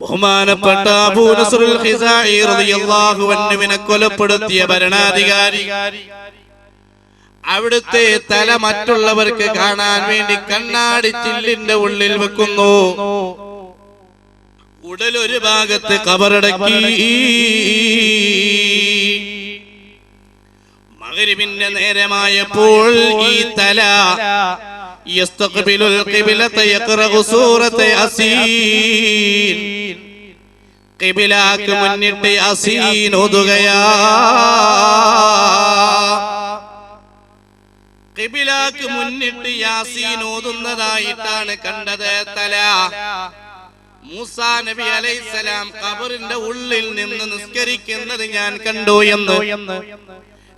ബഹുമാനപ്പെട്ട അബൂ നസ്റുൽ ഖിസാഇ റളിയല്ലാഹു അൻഹുവിനെ കൊലപ്പെടുത്തിയ ഭരണാധികാരി അവിടുത്തെ തല മറ്റുള്ളവർക്ക് കാണാൻ വേണ്ടി കണ്ണാടി ചില്ലിന്റെ ഉള്ളിൽ വെക്കുന്നു. ഉടൽ ഒരു ഭാഗത്ത് കബറടക്കി. മഗ്രിബിന്റെ നേരമായപ്പോൾ ഈ തല യസ്തഖ്ബിലുൽ ഖിബ്ലത യഖറഉ സൂറത യാസീൻ, ഖിബ്ലക്ക് മുന്നിട്ട് യാസീൻ ഓതുകയാ. ഖിബ്ലക്ക് മുന്നിട്ട് യാസീൻ ഓതുന്നതായിട്ടാണ് കണ്ടത് തല. മൂസാ നബി അലൈഹിസ്സലാം ഖബറിന്റെ ഉള്ളിൽ നിന്ന് നിസ്കരിക്കുന്നത് ഞാൻ കണ്ടു എന്ന്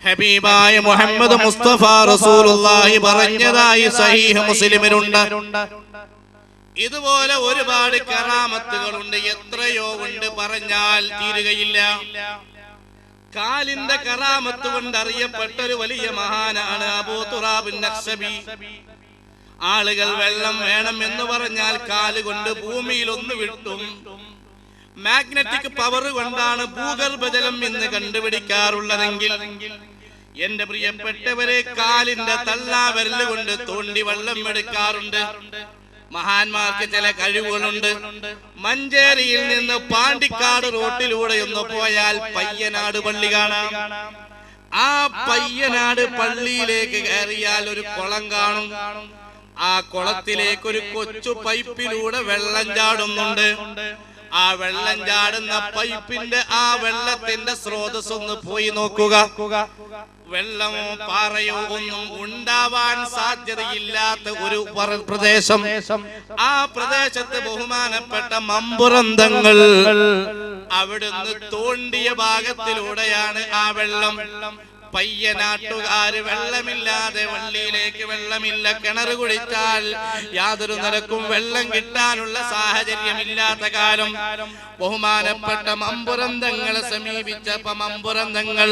ഹബീബായ മുഹമ്മദ് മുസ്തഫ റസൂലുള്ളാഹി പറഞ്ഞതായി സഹീഹ് മുസ്ലിമിലുണ്ട്. ഇതുപോലെ ഒരുപാട് കറാമത്തുകളുണ്ട്, എത്രയോ ഉണ്ട്, പറഞ്ഞാൽ തീരുകയില്ല. കാലിന്റെ കറാമത്ത് കൊണ്ട് അറിയപ്പെട്ട ഒരു വലിയ മഹാനാണ് അബൂ തുറാബ് നഖ്ശബി. ആളുകൾ വെള്ളം വേണം എന്ന് പറഞ്ഞാൽ കാലുകൊണ്ട് ഭൂമിയിൽ ഒന്ന് വിട്ടും മാഗ്നറ്റിക് പവർ കൊണ്ടാണ് ഭൂഗർഭജലം ഇന്ന് കണ്ടുപിടിക്കാറുള്ളതെങ്കിൽ എന്റെ പ്രിയപ്പെട്ടവരെ കാലിന്റെ തള്ളാവിരല് കൊണ്ട് തോണ്ടി വെള്ളം എടുക്കാറുണ്ട്. മഹാന്മാർക്ക് ചില കഴിവുകളുണ്ട്. മഞ്ചേരിയിൽ നിന്ന് പാണ്ടിക്കാട് റോട്ടിലൂടെ ഒന്ന് പോയാൽ പയ്യനാട് പള്ളി കാണാം. ആ പയ്യനാട് പള്ളിയിലേക്ക് കയറിയാൽ ഒരു കുളം കാണും. ആ കുളത്തിലേക്ക് ഒരു കൊച്ചു പൈപ്പിലൂടെ വെള്ളം ചാടുന്നുണ്ട്. ആ വെള്ളം ചാടുന്ന പൈപ്പിന്റെ ആ വെള്ളത്തിന്റെ സ്രോതസ് ഒന്ന് പോയി നോക്കുക. വെള്ളമോ പാറയോ ഒന്നും ഉണ്ടാവാൻ സാധ്യതയില്ലാത്ത ഒരു പ്രദേശം. ആ പ്രദേശത്ത് ബഹുമാനപ്പെട്ട മമ്പുറന്തങ്ങൾ അവിടുന്ന് തോണ്ടിയ ഭാഗത്തിലൂടെയാണ് ആ വെള്ളം. പയ്യനാട്ടുകാര് വെള്ളമില്ലാതെ പള്ളിയിലേക്ക് വെള്ളമില്ല, കിണർ കുഴിച്ചാൽ യാതൊരു നിലക്കും വെള്ളം കിട്ടാനുള്ള സാഹചര്യമില്ലാത്ത കാലം ബഹുമാനപ്പെട്ട മമ്പുറന്തങ്ങളെ സമീപിച്ചപ്പോ മമ്പുറന്തങ്ങൾ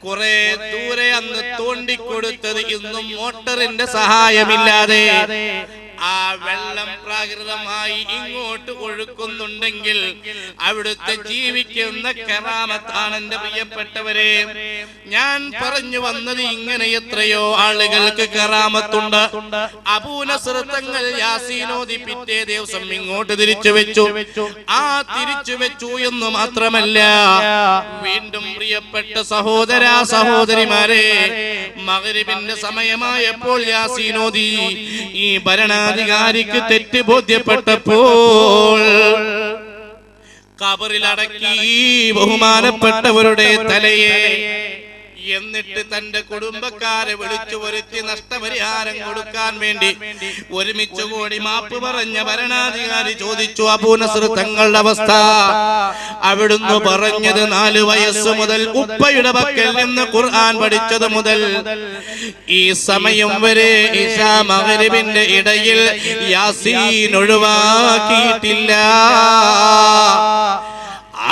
കുറെ ദൂരെ അന്ന് തോണ്ടിക്കൊടുത്തത് ഇന്നും മോട്ടറിന്റെ സഹായമില്ലാതെ ആ വെള്ളം പ്രാകൃതമായി ഇങ്ങോട്ട് ഒഴുക്കുന്നുണ്ടെങ്കിൽ അവിടുത്തെ ജീവിക്കുന്ന കറാമത്താണ് എന്റെ പ്രിയപ്പെട്ടവരെ. ഞാൻ പറഞ്ഞു വന്നത് ഇങ്ങനെ എത്രയോ ആളുകൾക്ക് കറാമത്തുണ്ട്. അബൂ നസ്ർ തങ്ങൾ യാസീൻ ഓതി പിറ്റേ ദിവസം ഇങ്ങോട്ട് തിരിച്ചു വെച്ചു. ആ തിരിച്ചു വെച്ചു എന്ന് മാത്രമല്ല, വീണ്ടും പ്രിയപ്പെട്ട സഹോദര സഹോദരിമാരെ, മഗ്രിബിന്റെ സമയമായപ്പോൾ യാസീൻ ഓതി. ഈ ഭരണാധികാരിക്ക് തെറ്റ് ബോധ്യപ്പെട്ടപ്പോൾ ഖബറിലടക്കി ബഹുമാനപ്പെട്ടവരുടെ തലയെ. എന്നിട്ട് തന്റെ കുടുംബക്കാരെ വിളിച്ചു വരുത്തി നഷ്ടപരിഹാരം കൊടുക്കാൻ വേണ്ടി ഒരുമിച്ച് കൂടി മാപ്പ് പറഞ്ഞ ഭരണാധികാരി ചോദിച്ചു, അബൂ നസ്ർ തങ്ങളുടെ അവസ്ഥ? അവിടുന്ന് പറഞ്ഞത് 4 വയസ്സ് മുതൽ ഉപ്പയുടെ പക്കൽ നിന്ന് ഖുർആൻ പഠിച്ചത് മുതൽ ഈ സമയം വരെ ഇശാ മഗ്രിബിന്റെ ഇടയിൽ യാസീൻ ഒഴിവാക്കിയിട്ടില്ല.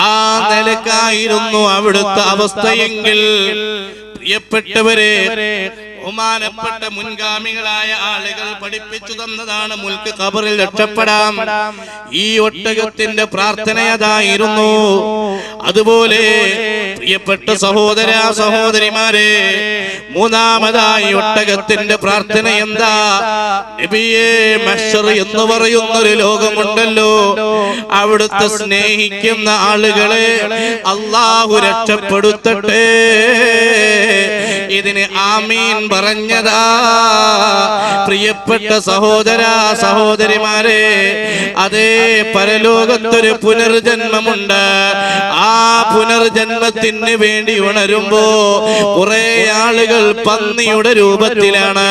ആ നിലക്കായിരുന്നു അവിടുത്തെ അവസ്ഥയെങ്കിൽ പ്രിയപ്പെട്ടവരെ, ബഹുമാനപ്പെട്ട മുൻഗാമികളായ ആളുകൾ പഠിപ്പിച്ചു തന്നതാണ് മുൽക്ക് ഖബറിൽ രക്ഷപ്പെടാം. ഈ ഒട്ടകത്തിന്റെ പ്രാർത്ഥന അതായിരുന്നു. അതുപോലെ പ്രിയപ്പെട്ട സഹോദര സഹോദരിമാരെ, മൂന്നാമതായി ഒട്ടകത്തിന്റെ പ്രാർത്ഥന എന്താ? നബിയേ, മഹ്ശർ എന്ന് പറയുന്നൊരു ലോകമുണ്ടല്ലോ, അവിടുത്തെ സ്നേഹിക്കുന്ന ആളുകളെ അല്ലാഹു രക്ഷപ്പെടുത്തട്ടെ. ഇതിന് ആമീൻ പറഞ്ഞതാ. പ്രിയപ്പെട്ട സഹോദര സഹോദരിമാരെ, അതേ പരലോകത്തൊരു പുനർജന്മമുണ്ട്. ആ പുനർജന്മത്തിന് വേണ്ടി ഉണരുമ്പോ കുറെ ആളുകൾ പന്നിയുടെ രൂപത്തിലാണ്,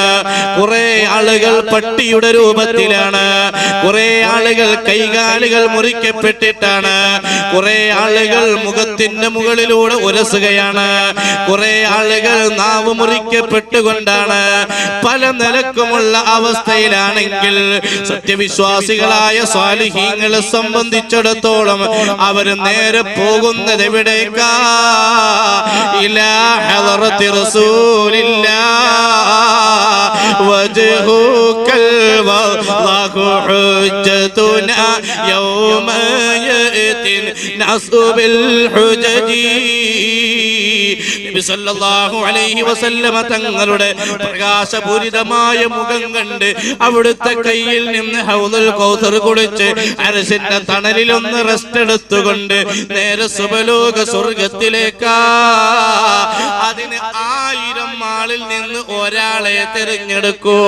കുറെ ആളുകൾ പട്ടിയുടെ രൂപത്തിലാണ്, കുറെ ആളുകൾ കൈകാലുകൾ മുറിക്കപ്പെട്ടിട്ടാണ്, കുറെ ആളുകൾ മുഖത്തിന്റെ മുകളിലൂടെ ഉരസുകയാണ്, കുറെ ആളുകൾ നാവ് മുറിക്കപ്പെട്ടുകൊണ്ടാണ്. പല നിലക്കുമുള്ള അവസ്ഥയിലാണെങ്കിൽ സത്യവിശ്വാസികളായ സ്വാലിഹീങ്ങളെ സംബന്ധിച്ചിടത്തോളം അവർ നേരെ പോകുന്നത് എവിടേക്കാ? ഇലാ ഹളറത്തി റസൂലില്ലാഹ് വജ്ഹുകൽ വല്ലാഹു ഹുജ്ജതുനാ യൗമ നസ്ബിൽ ഹുജജി. നബി സല്ലല്ലാഹു അലൈഹി വസല്ലമ തങ്ങളുടെ പ്രകാശപൂരിതമായ മുഖം കണ്ട് അവിടുത്തെ കയ്യിൽ നിന്ന് ഹൗദുൽ കൗസർ കുടിച്ച് അർശിന്റെ തണലിൽ ഒന്ന് റെസ്റ്റ് എടുത്തുകൊണ്ട് നേരെ സുബലോക സ്വർഗത്തിലേക്കാ. അതിന് 1000 ആളിൽ നിന്ന് ഒരാളെ തിരഞ്ഞെടുക്കൂ.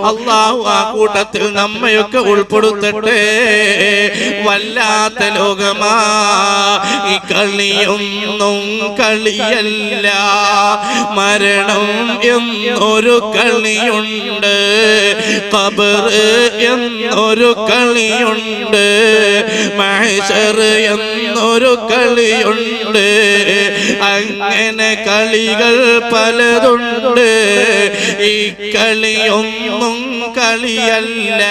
അല്ലാഹു ആ കൂട്ടത്തിൽ നമ്മയൊക്കെ ഉൾപ്പെടുത്തട്ടെ. വല്ലാത്ത ലോകമാ ഈ കളിയൊന്നും കളിയല്ല, മരണം എന്നൊരു കളിയുണ്ട്, ഖബർ എന്നൊരു കളിയുണ്ട്, മഹ്ശർ എന്നൊരു കളിയുണ്ട്. അങ്ങനെ കളികൾ പലതുണ്ട്, ഈ കളിയൊന്നും കളിയല്ല.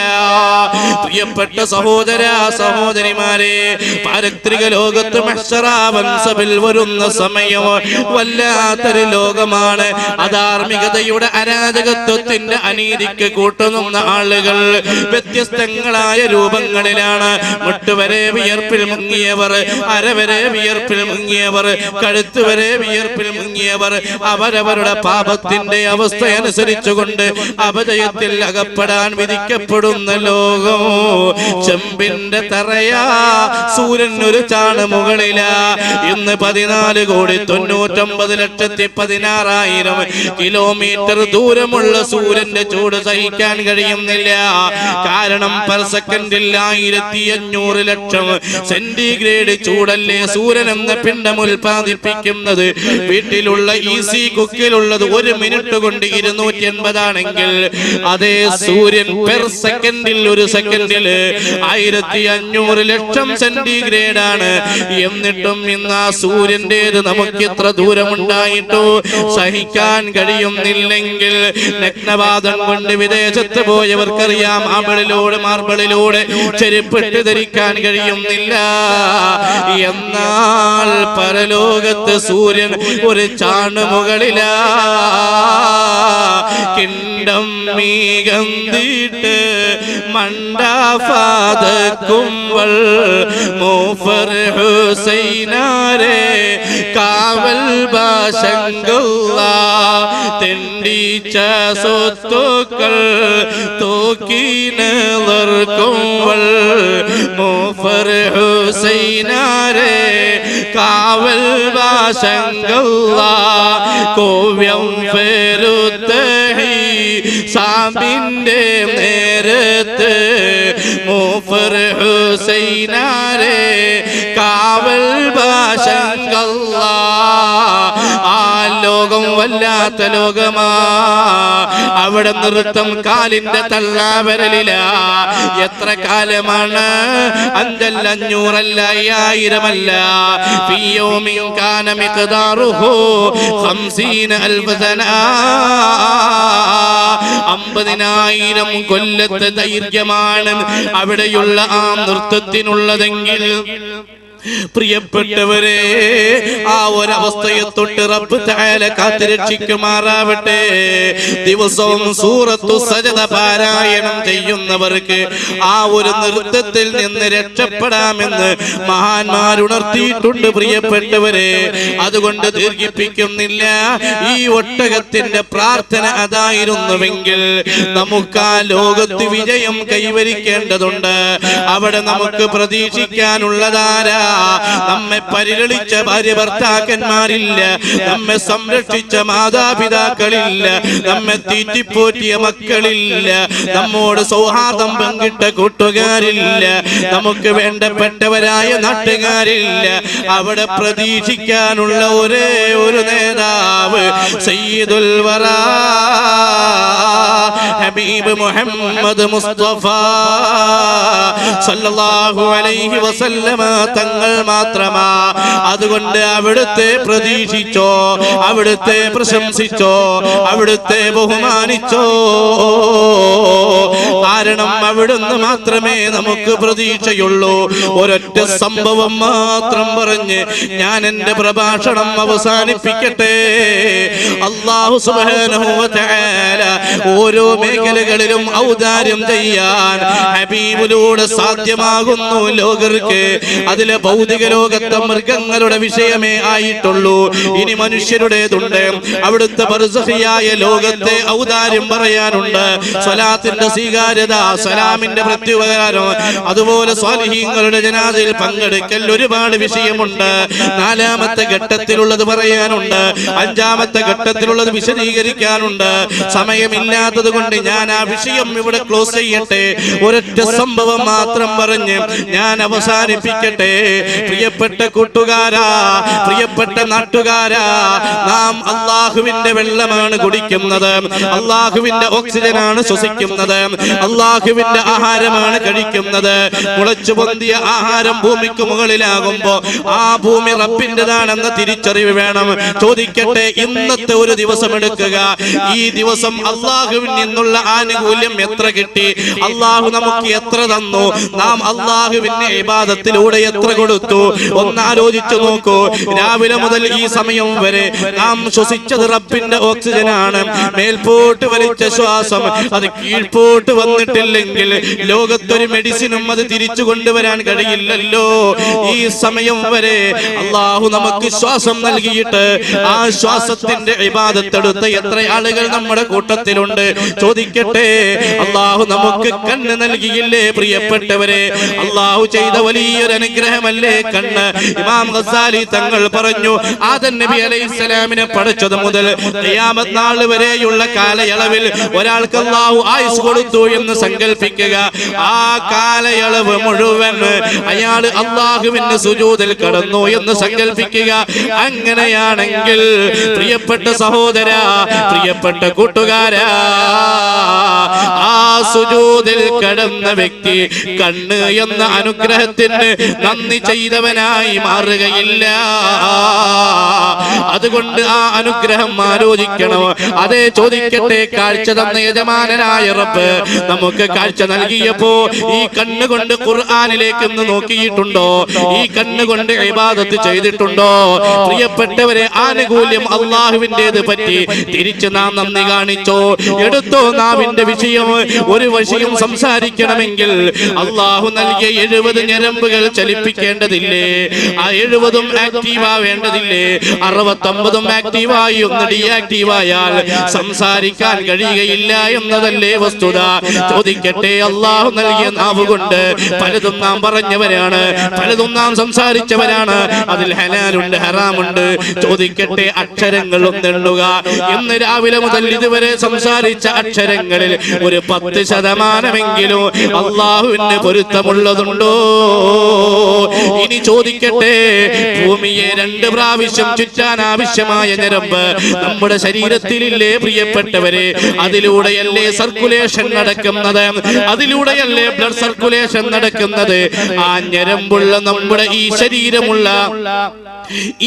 പ്രിയപ്പെട്ട സഹോദര സഹോദരിമാരെ, പാരത്രിക ലോകത്ത് മഹ്ശറാവൻസബിൽ വരുന്ന സമയം വല്ലാത്തൊരു ലോകമാണ്. അധാർമികതയുടെ അരാജകത്വത്തിന്റെ അനീതിക്ക് കൂട്ടുന്ന ആളുകൾ വ്യത്യസ്തങ്ങളായ രൂപങ്ങളിലാണ്. മുട്ടുവരെ വിയർപ്പിൽ മുങ്ങിയവർ, അരവരെ വിയർപ്പിൽ മുങ്ങിയവർ, കഴുത്തുവരെ വിയർപ്പിൽ മുങ്ങിയവർ അവരവരുടെ പാപത്തിന്റെ അവസ്ഥയനുസരിച്ചുകൊണ്ട് അപജയത്തിൽ അകപ്പെടാൻ വിധിക്കപ്പെടുന്ന ലോകം. ചെമ്പിന്റെ തറയാ, സൂര്യൻ ഒരു ചാണ് മുകളിലാ. ഇന്ന് 14,99,16,000 കിലോമീറ്റർ ദൂരമുള്ള സൂര്യന്റെ ചൂട് സഹിക്കാൻ കഴിയുന്നില്ല. കാരണം പെർ സെക്കൻഡിൽ 1500 ലക്ഷം സെന്റിഗ്രേഡ് ചൂടല്ലേ സൂര്യൻ എന്ന പിണ്ഡം ഉൽപ്പാദിപ്പിക്കുന്നത്. വീട്ടിലുള്ള ഈസി കുക്കിലുള്ളത് 1 മിനിറ്റ് കൊണ്ട് 280 ആണെങ്കിൽ അതേ സൂര്യൻ പെർ സെക്കൻഡിൽ, ഒരു സെക്കൻഡിൽ 1500 ലക്ഷം സെന്റിഗ്രേഡ് ആണ്. എന്നിട്ടും ഇന്ന് ആ സൂര്യന്റേത് നമുക്ക് ഇത്ര ദൂരമുണ്ടായിട്ടോ സഹിക്കാൻ കഴിയുന്നില്ലെങ്കിൽ നഗ്നവാദം കൊണ്ട് വിദേശത്ത് പോയവർക്കറിയാം, മാർബിളിലൂടെ ചെരുപ്പിട്ട് ധരിക്കാൻ കഴിയുന്നില്ല. എന്നാൽ പരലോകത്ത് സൂര്യൻ ഒരു ചാണ് മുകളിലാ. കിണ്ടം മീകന്തിട്ട് മണ്ടാഫാദക്കുംവൾ മൂഫർ ഹുസൈനാരെ കാവൽ ബാശങ്കുള്ള തെണ്ടിച്ച സ്വത്തുക്കൾ തോക്കിനർക്കുംവൾ മൂഫർ ഹുസൈനാരെ കാവൽ ബാശങ്കുള്ള കോവ്യം ഫെരുത്തഹി സാബിന്റെ നേരത്ത് മൂഫർ ഹുസൈനാരെ കാവൽ ബാശങ്കുള്ള. ആ ലോകം വല്ലാത്ത ലോകമാ. അവിടെ നൃത്തം കാലിന്റെ തള്ളാവരലില. എത്ര കാലമാണ്? 5 500 അല്ല, 1000 ഫിയോമിൻ കാന മിഖ്ദാറുഹു 50,000 സന. 50,000 കൊല്ലത്തെ ദൈർഘ്യമാണ് അവിടെയുള്ള ആ നൃത്തത്തിനുള്ളതെങ്കിൽ പ്രിയപ്പെട്ടവരെ, ആ ഒരവസ്ഥയെ തൊട്ട് റബ്ബ് തആല കാത്തുരക്ഷിക്കുമാറാവട്ടെ. ദിവസവും സൂറത്തു സജദ പാരായണം ചെയ്യുന്നവർക്ക് ആ ഒരു നൃത്തത്തിൽ നിന്ന് രക്ഷപ്പെടാമെന്ന് മഹാന്മാർ ഉണർത്തിയിട്ടുണ്ട്. പ്രിയപ്പെട്ടവരെ, അതുകൊണ്ട് ദീർഘിപ്പിക്കുന്നില്ല. ഈ ഒട്ടകത്തിന്റെ പ്രാർത്ഥന അതായിരുന്നുവെങ്കിൽ നമുക്ക് ആ ലോകത്ത് വിജയം കൈവരിക്കേണ്ടതുണ്ട്. അവിടെ നമുക്ക് പ്രതീക്ഷിക്കാനുള്ളതാരാ? നമ്മെ പരിരളിച്ച ഭാര്യ ഭർത്താക്കന്മാരില്ല, നമ്മെ സംരക്ഷിച്ച മാതാപിതാക്കളില്ല, നമ്മെ തീറ്റിപ്പോറ്റിയ മക്കളില്ല, നമ്മോട് സൗഹാർദ്ദം പങ്കിട്ട കൂട്ടുകാരില്ല, നമുക്ക് വേണ്ടപ്പെട്ടവരായ നാട്ടുകാരില്ല. അവിടെ പ്രതീക്ഷിക്കാനുള്ള ഒരേ ഒരു നേതാവ് സയ്യിദുൽ വറാ ഹബീബ് മുഹമ്മദ് മുസ്തഫ സല്ലല്ലാഹു അലൈഹി വസല്ലമ തങ്ങൾ മാത്രമാ. അതുകൊണ്ട് അവിടുത്തെ പ്രതീക്ഷിച്ചോ, അവിടുത്തെ പ്രശംസിച്ചോ, അവിടുത്തെ ബഹുമാനിച്ചോ. കാരണം അവിടുന്ന് മാത്രമേ നമുക്ക് പ്രതീക്ഷയുള്ളൂ. ഒരൊറ്റ സംഭവം മാത്രം പറഞ്ഞ് ഞാൻ എന്റെ പ്രഭാഷണം അവസാനിപ്പിക്കട്ടെ. അല്ലാഹു സുബ്ഹാനഹു വ തആല ഓരോ മേഖലകളിലും ഔദാര്യം ചെയ്യാൻ ഹബീബിലൂടെ സാധ്യമാകുന്നു ലോകർക്ക്. അതിലെ ഭൗതിക ലോകത്തെ മൃഗങ്ങളുടെ വിഷയമേ ആയിട്ടുള്ളൂ. ഇനി മനുഷ്യരുടേതുണ്ട്. അവിടുത്തെ ബർസഖിയായ ലോകത്തെ ഔദാര്യം പറയാനുണ്ട്. സ്വലാത്തിന്റെ സ്വീകാര്യത, സലാമിന്റെ പ്രത്യുപകാരം, അതുപോലെ സ്വാലിഹീങ്ങളുടെ ജനാസയിൽ പങ്കെടുക്കൽ, ഒരുപാട് വിഷയമുണ്ട്. നാലാമത്തെ ഘട്ടത്തിലുള്ളത് പറയാനുണ്ട്. അഞ്ചാമത്തെ ഘട്ടത്തിലുള്ളത് വിശദീകരിക്കാനുണ്ട്. സമയമില്ലാത്തത് കൊണ്ട് ഞാൻ ആ വിഷയം ഇവിടെ ക്ലോസ് ചെയ്യട്ടെ. ഒരൊറ്റ സംഭവം മാത്രം പറഞ്ഞ് ഞാൻ അവസാനിപ്പിക്കട്ടെ. പ്രിയപ്പെട്ട കൂട്ടുകാരാ, പ്രിയപ്പെട്ട നാട്ടുകാരാ, നാം അള്ളാഹുവിന്റെ വെള്ളമാണ് കുടിക്കുന്നത്, അള്ളാഹുവിന്റെ ഓക്സിജനാണ് ശ്വസിക്കുന്നത്, അള്ളാഹുവിന്റെ ആഹാരമാണ് കഴിക്കുന്നത്. മുളച്ചു പൊന്തിയ ആഹാരം ഭൂമിക്ക് മുകളിലാകുമ്പോ ആ ഭൂമി റബ്ബിന്റേതാണെന്ന തിരിച്ചറിവ് വേണം. ചോദിക്കട്ടെ, ഇന്നത്തെ ഒരു ദിവസം എടുക്കുക. ഈ ദിവസം അള്ളാഹുവിൽ നിന്നുള്ള ആനുകൂല്യം എത്ര കിട്ടി? അള്ളാഹു നമുക്ക് എത്ര തന്നു? നാം അള്ളാഹുവിന്റെ ഇബാദത്തിലൂടെ എത്ര കൊടുത്തു? ഒന്നാലോചിച്ചു നോക്കൂ. രാവിലെ മുതൽ ഈ സമയം വരെ നാം ശ്വസിച്ചത് റബ്ബിന്റെ ഓക്സിജനാണ്. മേൽപോട്ട് വലിച്ച ശ്വാസം അത് കീഴ്പോട്ട് വന്നിട്ടില്ലെങ്കിൽ ലോകത്തൊരു മെഡിസിനും അത് തിരിച്ചു കൊണ്ടുവരാൻ കഴിയില്ലല്ലോ. ഈ സമയം വരെ അള്ളാഹു നമുക്ക് ശ്വാസം നൽകിയിട്ട് ആ ശ്വാസത്തിന്റെ ഇബാദത്തെടുത്ത എത്ര ആളുകൾ നമ്മുടെ കൂട്ടത്തിലുണ്ട്? ചോദിക്കട്ടെ, അള്ളാഹു നമുക്ക് കണ്ണ് നൽകിയില്ലേ പ്രിയപ്പെട്ടവരെ? അള്ളാഹു ചെയ്ത വലിയൊരു അനുഗ്രഹമല്ലേ കണ്ണ്? ഇമാം ഗസാലി തങ്ങൾ പറഞ്ഞു, ആദം നബി അലൈഹിസ്സലാമിനെ പഠിച്ചത് മുതൽ ഖിയാമത്ത് നാൾ വരെയുള്ള കാലയളവിൽ ഒരാൾക്ക് അള്ളാഹു ആയുസ് കൊടുത്തു എന്ന് സങ്കല്പിക്കുക. ആ കാലയളവ് മുഴുവൻ അയാൾ അള്ളാഹുവിന്റെ സുജൂദിൽ കടന്നു എന്ന് സങ്കല്പിക്കുക. അങ്ങനെയാണെങ്കിൽ പ്രിയപ്പെട്ട സഹോദരാ, പ്രിയപ്പെട്ട കൂട്ടുകാരാ, ആ സുജൂദിൽ കടന്ന വ്യക്തി കണ്ണ് എന്ന അനുഗ്രഹത്തിന് നന്ദി ചെയ്തവനായി മാറുകയില്ല. അതുകൊണ്ട് ആ അനുഗ്രഹം ആലോചിക്കണം. അതേ, ചോദിക്കട്ടെ, കാഴ്ച തന്ന യജമാനനായ റബ്ബ് നമുക്ക് കാഴ്ച നൽകിയപ്പോ ഈ കണ്ണുകൊണ്ട് ഖുർആനിലേക്ക് നോക്കിയിട്ടുണ്ടോ? ഈ കണ്ണുകൊണ്ട് ഇബാദത്ത് ചെയ്തിട്ടുണ്ടോ? പ്രിയപ്പെട്ടവരെ, ആനുകൂല്യം അള്ളാഹുവിന്റേത് പറ്റി തിരിച്ച് നാം നന്ദി കാണിച്ചോ? എടുത്തോ നാവിന്റെ വിഷയം. ഒരു വിഷയം സംസാരിക്കണമെങ്കിൽ അള്ളാഹു നൽകിയ 70 ഞരമ്പുകൾ ചലിപ്പിക്കേണ്ടതില്ലേ? ആ 70ഉം ആക്റ്റീവ് ആവേണ്ടതില്ലേ? 69ഉം ആക്റ്റീവായി ഒന്ന് ഡീആക്റ്റീവായാൽ സംസാരിക്കാൻ കഴിയുകയില്ല എന്നതല്ലേ വസ്തുത? ചോദിക്കട്ടെ, അള്ളാഹു നൽകിയ നാവ് കൊണ്ട് പലതും നാം പറഞ്ഞവരാണ്, പലതും നാം സംസാരിച്ചവരാണ്. അതിൽ ഹലാലുണ്ട്, ഹറാമുണ്ട്. ചോദിക്കട്ടെ, അക്ഷരങ്ങൾ ഒന്നെണ്ണുക. ഇന്ന് രാവിലെ മുതൽ ഇതുവരെ സംസാരിച്ച അക്ഷരങ്ങളിൽ ഒരു 10% അള്ളാഹുവിന് പൊരുത്തമുള്ളതുണ്ടോ? ഇനി ചോദിക്കട്ടെ, ഭൂമിയെ 2 പ്രാവശ്യം ചുറ്റാൻ ആവശ്യമായ ഞരമ്പ് നമ്മുടെ ശരീരത്തിലില്ലേ പ്രിയപ്പെട്ടവരെ? അതിലൂടെയല്ലേ സർക്കുലേഷൻ നടക്കുന്നത്? അതിലൂടെയല്ലേ ബ്ലഡ് സർക്കുലേഷൻ നടക്കുന്നത്? ആ ഞരമ്പുള്ള നമ്മുടെ ഈ ശരീരമുള്ള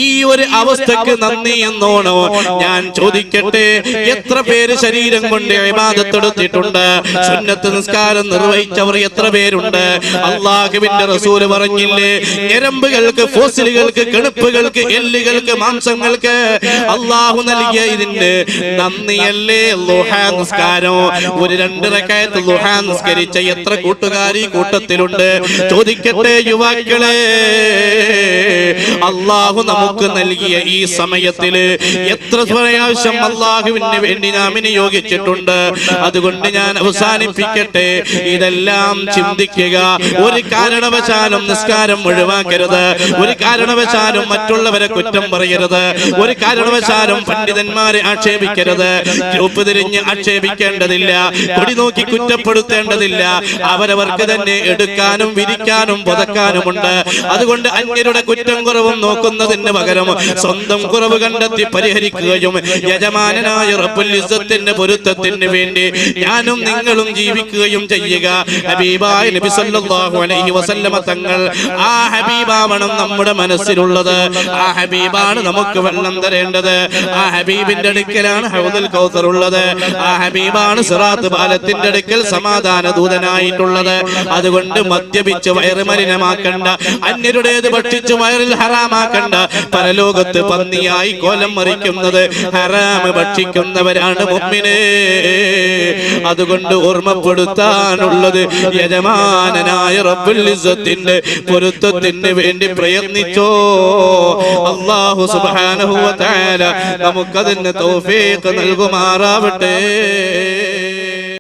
ഈ ഒരു അവസ്ഥക്ക് നന്ദി എന്നോണോ? ഞാൻ ചോദിക്കട്ടെ, എത്ര പേര് ശരീരം കൊണ്ട് ഇബാദത്തെടുത്തിട്ടുണ്ട്? സുന്നത്ത് നിസ്കാരം നിർവഹിച്ചവർ എത്ര പേരുണ്ട്? അള്ളാഹുവിന്റെ റസൂല് പറഞ്ഞില്ലേ, ഞരമ്പുകൾക്ക്, ഫോസിലുകൾക്ക്, കെണുപ്പുകൾക്ക്, എല്ലുകൾക്ക്, മാംസങ്ങൾക്ക് അള്ളാഹു നൽകിയ ഇതിന്റെ നന്ദിയല്ലേ ളുഹാ നിസ്കാരം? ഒരു 2 റക്അത്ത് ളുഹാ നിസ്കരിച്ച എത്ര കൂട്ടുകാരി കൂട്ടത്തിലുണ്ട്? ചോദിക്കട്ടെ യുവാക്കളെ, അള്ളാഹു നമുക്ക് നൽകിയ ഈ സമയത്തില് എത്ര പ്രാവശ്യം അള്ളാഹുവിന് വേണ്ടി നാം വിനിയോഗിച്ചിട്ടുണ്ട്? അതുകൊണ്ട് ഞാൻ അവസാനിപ്പിക്കട്ടെ, ഇതെല്ലാം ചിന്തിക്കുക. ഒരു കാരണവശാലും നിസ്കാരം ഒഴിവാക്കരുത്. ഒരു കാരണവശാലും മറ്റുള്ളവരെ കുറ്റം പറയരുത്. ഒരു കാരണവശാലും പണ്ഡിതന്മാരെ ആക്ഷേപിക്കരുത്. ഗ്രൂപ്പ് തിരിഞ്ഞ് ആക്ഷേപിക്കേണ്ടതില്ല. കൊടി നോക്കി കുറ്റപ്പെടുത്തേണ്ടതില്ല. അവരവർക്ക് തന്നെ എടുക്കാനും വിരിക്കാനും പുതക്കാനുമുണ്ട്. അതുകൊണ്ട് അന്യരുടെ കുറ്റം കുറവും നോക്കുന്നതിന് പകരം സ്വന്തം കുറവ് കണ്ടെത്തി പരിഹരിക്കുകയും യജമാനനായ റബ്ബുൽ ഇസ്സത്തിന്റെ പൊരുത്തത്തിന് വേണ്ടി ഞാനും നിങ്ങളും ജീവിക്കുകയും ചെയ്യുക. ഹബീബായ നബി സല്ലല്ലാഹു അലൈഹി വസല്ലമ തങ്ങൾ, ആ ഹബീബാവണം നമ്മുടെ മനസ്സിലുള്ളത്. ആ ഹബീബാണ് നമുക്ക് വെള്ളം തരേണ്ടത്. ആ ഹബീബിന്റെ അടുക്കലാണ് ഹൗദുൽ കൗസർ ഉള്ളത്. ആ ഹബീബാണ് സിറാത്ത് പാലത്തിന്റെ അടുക്കൽ സമാധാന ദൂതനായിട്ടുള്ളത്. അതുകൊണ്ട് മദ്യപിച്ച് വയറ് മലിനമാക്കണ്ട, അന്യരുടേത് ഭക്ഷിച്ച് വയറിൽ ഹറാം ഹറാമാക്കണ്ട. പരലോകത്ത് പന്നിയായി കോലം മറിക്കുന്നത്, ഹറാമ് ഭക്ഷിക്കുന്നവരാണ് മുഅ്മിനേ. അതുകൊണ്ട് ഓർമ്മപ്പെടുത്താനുള്ളത്, യജമാനനായ റബ്ബുൽ ഇസ്സത്തിന്റെ പൊരുത്തത്തിന് വേണ്ടി പ്രയത്നിച്ചോ. അല്ലാഹു സുബ്ഹാനഹു വ തആല നമുക്കതിന് തൗഫീഖ് നൽകുമാറാവട്ടെ.